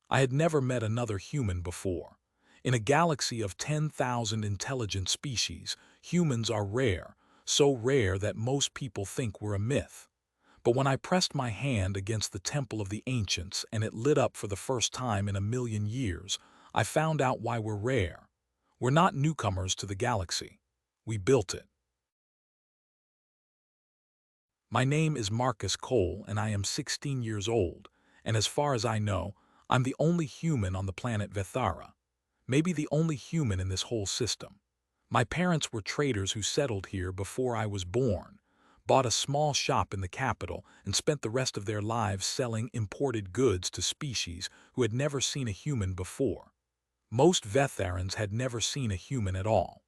I had never met another human before. In a galaxy of 10,000 intelligent species, humans are rare, so rare that most people think we're a myth. But when I pressed my hand against the Temple of the Ancients and it lit up for the first time in a million years, I found out why we're rare. We're not newcomers to the galaxy. We built it. My name is Marcus Cole and I am 16 years old, and as far as I know, I'm the only human on the planet Vethara. Maybe the only human in this whole system. My parents were traders who settled here before I was born, bought a small shop in the capital, and spent the rest of their lives selling imported goods to species who had never seen a human before. Most Vetharans had never seen a human at all.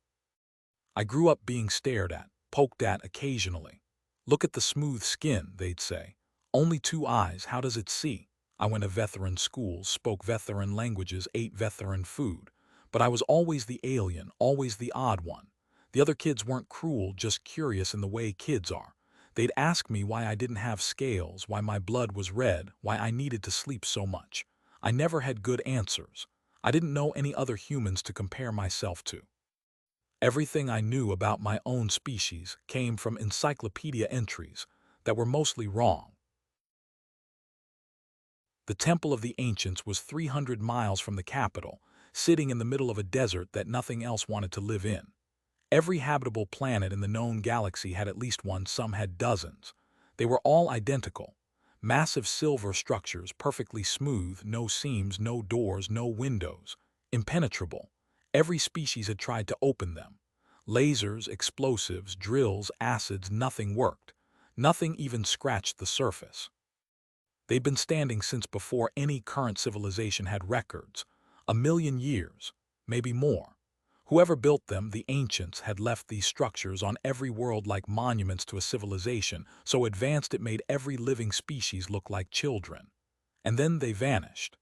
I grew up being stared at, poked at occasionally. Look at the smooth skin, they'd say. Only two eyes, how does it see? I went to Vetharan schools, spoke Vetharan languages, ate Vetharan food. But I was always the alien, always the odd one. The other kids weren't cruel, just curious in the way kids are. They'd ask me why I didn't have scales, why my blood was red, why I needed to sleep so much. I never had good answers. I didn't know any other humans to compare myself to. Everything I knew about my own species came from encyclopedia entries that were mostly wrong. The Temple of the Ancients was 300 miles from the capital, sitting in the middle of a desert that nothing else wanted to live in. Every habitable planet in the known galaxy had at least one, some had dozens. They were all identical. Massive silver structures, perfectly smooth, no seams, no doors, no windows. Impenetrable. Every species had tried to open them. Lasers, explosives, drills, acids, nothing worked. Nothing even scratched the surface. They'd been standing since before any current civilization had records. A million years, maybe more. Whoever built them, the ancients, had left these structures on every world like monuments to a civilization, so advanced it made every living species look like children. And then they vanished.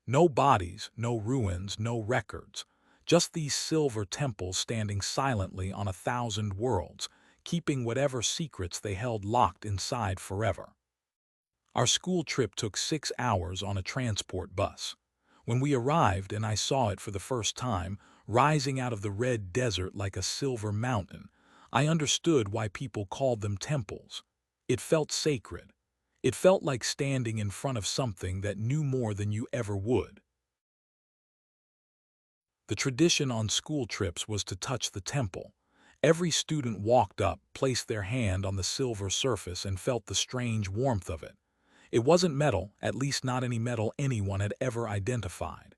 No bodies, no ruins, no records. Just these silver temples standing silently on 1,000 worlds, keeping whatever secrets they held locked inside forever. Our school trip took 6 hours on a transport bus. When we arrived and I saw it for the first time, rising out of the red desert like a silver mountain, I understood why people called them temples. It felt sacred. It felt like standing in front of something that knew more than you ever would. The tradition on school trips was to touch the temple. Every student walked up, placed their hand on the silver surface, and felt the strange warmth of it. It wasn't metal, at least not any metal anyone had ever identified.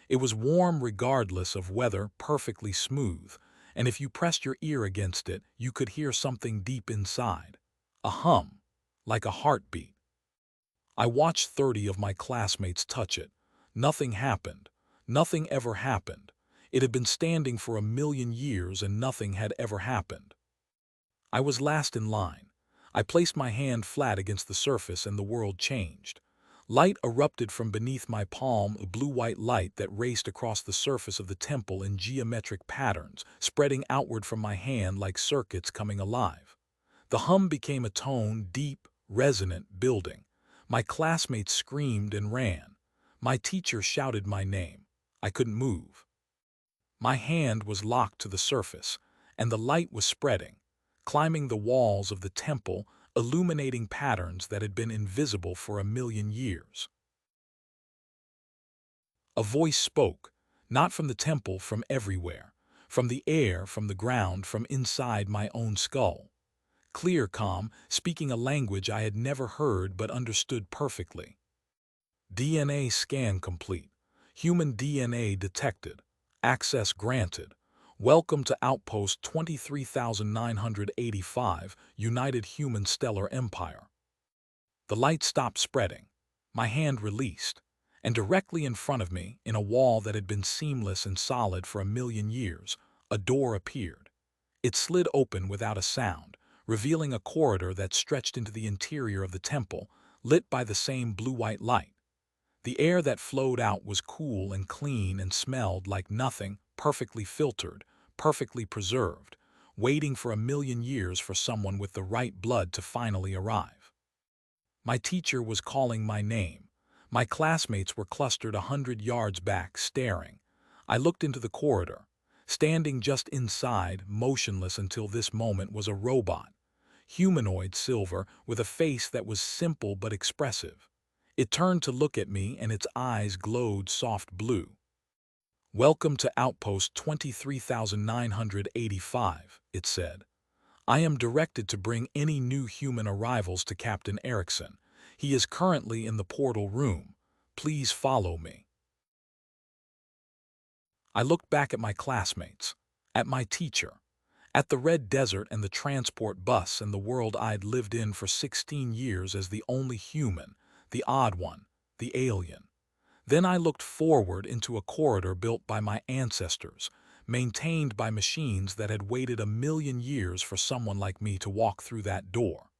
It was warm regardless of weather, perfectly smooth, and if you pressed your ear against it, you could hear something deep inside. A hum, like a heartbeat. I watched 30 of my classmates touch it. Nothing happened. Nothing ever happened. It had been standing for a million years and nothing had ever happened. I was last in line. I placed my hand flat against the surface and the world changed. Light erupted from beneath my palm, a blue-white light that raced across the surface of the temple in geometric patterns, spreading outward from my hand like circuits coming alive. The hum became a tone, deep, resonant, building. My classmates screamed and ran. My teacher shouted my name. I couldn't move. My hand was locked to the surface, and the light was spreading, climbing the walls of the temple, illuminating patterns that had been invisible for a million years. A voice spoke, not from the temple, from everywhere, from the air, from the ground, from inside my own skull. Clear, calm, speaking a language I had never heard but understood perfectly. DNA scan complete. Human DNA detected. Access granted. Welcome to Outpost 23,985, United Human Stellar Empire. The light stopped spreading. My hand released. And directly in front of me, in a wall that had been seamless and solid for a million years, a door appeared. It slid open without a sound, revealing a corridor that stretched into the interior of the temple, lit by the same blue-white light. The air that flowed out was cool and clean and smelled like nothing, perfectly filtered, perfectly preserved, waiting for a million years for someone with the right blood to finally arrive. My teacher was calling my name. My classmates were clustered 100 yards back, staring. I looked into the corridor. Standing just inside, motionless until this moment, was a robot. Humanoid silver, with a face that was simple but expressive. It turned to look at me and its eyes glowed soft blue. "Welcome to Outpost 23,985, it said. "I am directed to bring any new human arrivals to Captain Erickson. He is currently in the portal room. Please follow me." I looked back at my classmates, at my teacher, at the red desert and the transport bus and the world I'd lived in for 16 years as the only human, the odd one, the alien. Then I looked forward into a corridor built by my ancestors, maintained by machines that had waited 1 million years for someone like me to walk through that door.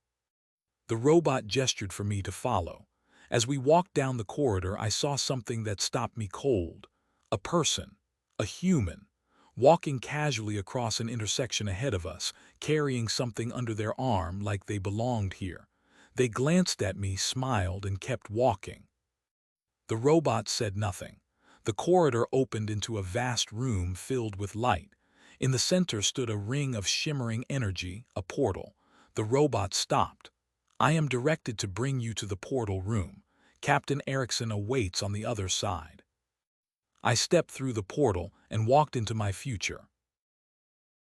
The robot gestured for me to follow. As we walked down the corridor, I saw something that stopped me cold. A person, a human, walking casually across an intersection ahead of us, carrying something under their arm like they belonged here. They glanced at me, smiled, and kept walking. The robot said nothing. The corridor opened into a vast room filled with light. In the center stood a ring of shimmering energy, a portal. The robot stopped. "I am directed to bring you to the portal room. Captain Erickson awaits on the other side." I stepped through the portal and walked into my future.